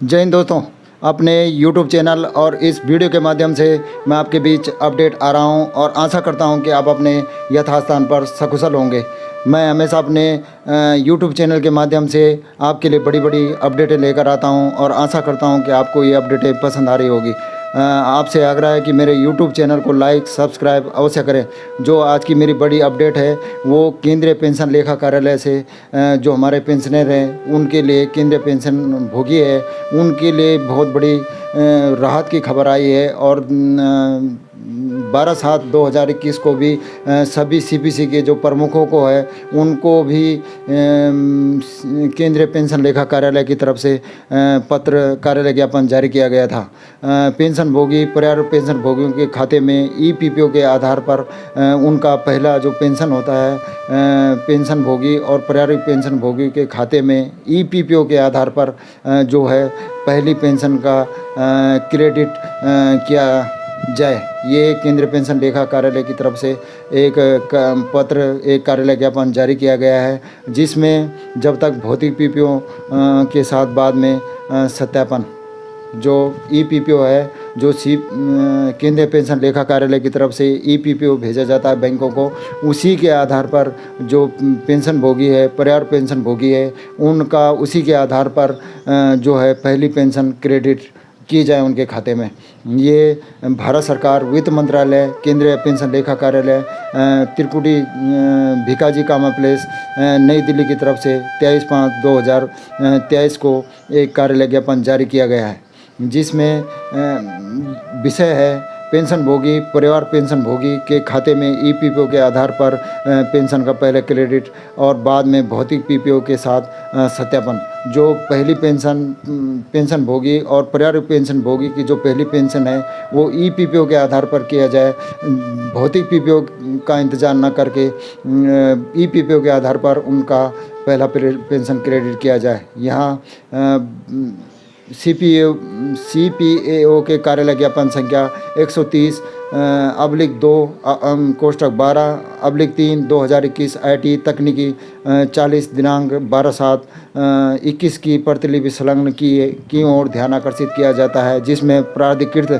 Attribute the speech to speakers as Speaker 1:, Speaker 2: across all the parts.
Speaker 1: जय हिंद दोस्तों। अपने YouTube चैनल और इस वीडियो के माध्यम से मैं आपके बीच अपडेट आ रहा हूं और आशा करता हूं कि आप अपने यथास्थान पर सकुशल होंगे। मैं हमेशा अपने YouTube चैनल के माध्यम से आपके लिए बड़ी बड़ी अपडेटें लेकर आता हूं और आशा करता हूं कि आपको ये अपडेटें पसंद आ रही होगी। आपसे आग्रह है कि मेरे YouTube चैनल को लाइक सब्सक्राइब अवश्य करें। जो आज की मेरी बड़ी अपडेट है वो केंद्रीय पेंशन लेखा कार्यालय से जो हमारे पेंशनर हैं उनके लिए, केंद्रीय पेंशन भोगी है उनके लिए बहुत बड़ी राहत की खबर आई है। और 12/7/2021 को भी सभी सीपीसी के जो प्रमुखों को है उनको भी केंद्रीय पेंशन लेखा कार्यालय की तरफ से पत्र कार्यालय ज्ञापन जारी किया गया था। पेंशन भोगी, परिवार पेंशन भोगियों के खाते में ईपीपीओ के आधार पर उनका पहला जो पेंशन होता है, पेंशन भोगी और परिवार पेंशन भोगी के खाते में ईपीपीओ के आधार पर जो है पहली पेंशन का क्रेडिट किया जाए। ये केंद्रीय पेंशन लेखा कार्यालय की तरफ से एक पत्र, एक कार्यालय ज्ञापन जारी किया गया है, जिसमें जब तक भौतिक पीपीओ के साथ बाद में सत्यापन जो ईपीपीओ है, जो केंद्रीय पेंशन लेखा कार्यालय की तरफ से ईपीपीओ भेजा जाता है बैंकों को, उसी के आधार पर जो पेंशन भोगी है, परिवार पेंशन भोगी है, उनका उसी के आधार पर जो है पहली पेंशन क्रेडिट की जाए उनके खाते में। ये भारत सरकार, वित्त मंत्रालय, केंद्रीय पेंशन लेखा कार्यालय, त्रिकुटी भिकाजी कामा प्लेस, नई दिल्ली की तरफ से 23/5/2023 को एक कार्यालय ज्ञापन जारी किया गया है, जिसमें विषय है पेंशन भोगी, परिवार पेंशन भोगी के खाते में ईपीपीओ के आधार पर पेंशन का पहले क्रेडिट और बाद में भौतिक पीपीओ के साथ सत्यापन। जो पहली पेंशन भोगी और परिवार पेंशन भोगी की जो पहली पेंशन है वो ईपीपीओ के आधार पर किया जाए, भौतिक पीपीओ का इंतज़ार न करके ईपीपीओ के आधार पर उनका पहला पेंशन क्रेडिट किया जाए। यहाँ सीपीएओ के कार्यालय ज्ञापन संख्या 130/2 IT तकनीकी 40 दिनांक 12/7/21 की प्रतिलिपि संलग्न की ओर ध्यान आकर्षित किया जाता है, जिसमें प्राधिकृत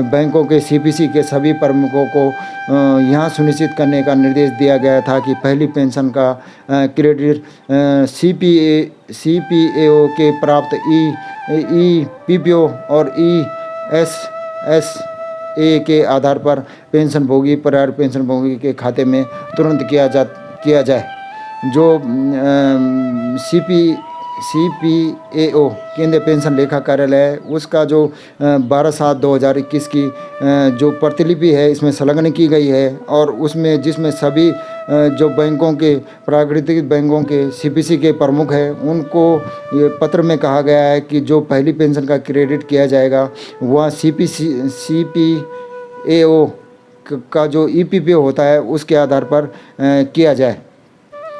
Speaker 1: बैंकों के सीपीसी के सभी प्रमुखों को यहाँ सुनिश्चित करने का निर्देश दिया गया था कि पहली पेंशन का क्रेडिट सीपीएओ के प्राप्त ईपीपीओ और ईएसएसए के आधार पर पेंशन भोगी, परिवार पेंशन भोगी के खाते में तुरंत किया जाए। जो सीपीएओ केंद्रीय पेंशन लेखा कार्यालय है उसका जो 12/7/2021 की जो प्रतिलिपि है इसमें संलग्न की गई है, और उसमें जिसमें सभी जो बैंकों के, प्राकृतिक बैंकों के सीपीसी के प्रमुख हैं उनको ये पत्र में कहा गया है कि जो पहली पेंशन का क्रेडिट किया जाएगा वह सीपीएओ का जो ईपीपीओ होता है उसके आधार पर किया जाए,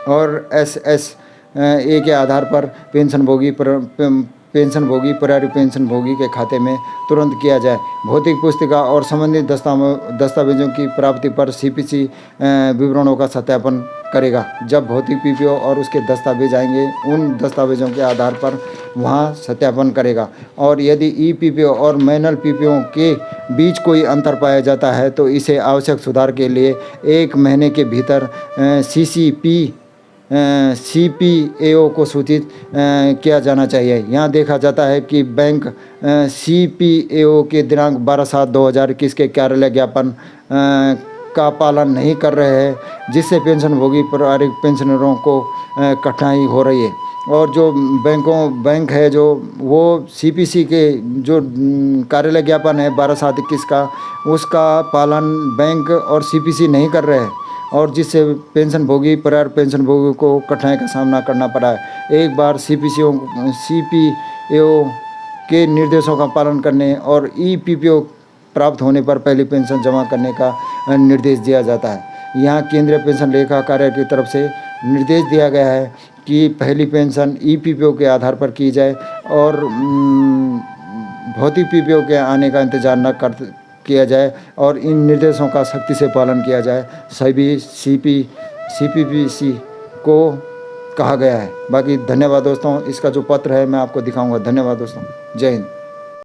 Speaker 1: और एसएसए के आधार पर पेंशन भोगी, परिवार पेंशन भोगी के खाते में तुरंत किया जाए। भौतिक पुस्तिका और संबंधित दस्तावेजों की प्राप्ति पर सीपीसी विवरणों का सत्यापन करेगा। जब भौतिक पीपीओ और उसके दस्तावेज आएंगे उन दस्तावेजों के आधार पर वहाँ सत्यापन करेगा, और यदि ईपीपीओ और मैनुअल पीपीओ के बीच कोई अंतर पाया जाता है तो इसे आवश्यक सुधार के लिए 1 महीने के भीतर सीपीएओ को सूचित किया जाना चाहिए। यहाँ देखा जाता है कि बैंक सीपीएओ के दिनांक 12/7/2021 के कार्यालय ज्ञापन का पालन नहीं कर रहे हैं, जिससे पेंशन भोगी पारिवारिक पेंशनरों को कठिनाई हो रही है। और जो बैंक है जो वो सीपीसी के जो कार्यालय ज्ञापन है 12/7/21 का, उसका पालन बैंक और सीपीसी नहीं कर रहे हैं, और जिससे पेंशन भोगी, परिवार पेंशन भोगी को कठिनाई का सामना करना पड़ा है। एक बार सीपीएओ के निर्देशों का पालन करने और ईपीपीओ प्राप्त होने पर पहली पेंशन जमा करने का निर्देश दिया जाता है। यहाँ केंद्रीय पेंशन लेखा कार्यालय की तरफ से निर्देश दिया गया है कि पहली पेंशन ईपीपीओ के आधार पर की जाए और भौतिक पीपीओ के आने का इंतजार न किया जाए, और इन निर्देशों का सख्ती से पालन किया जाए। सभी सीपीपीसी को कहा गया है। बाकी धन्यवाद दोस्तों, इसका जो पत्र है मैं आपको दिखाऊंगा। धन्यवाद दोस्तों, जय हिंद।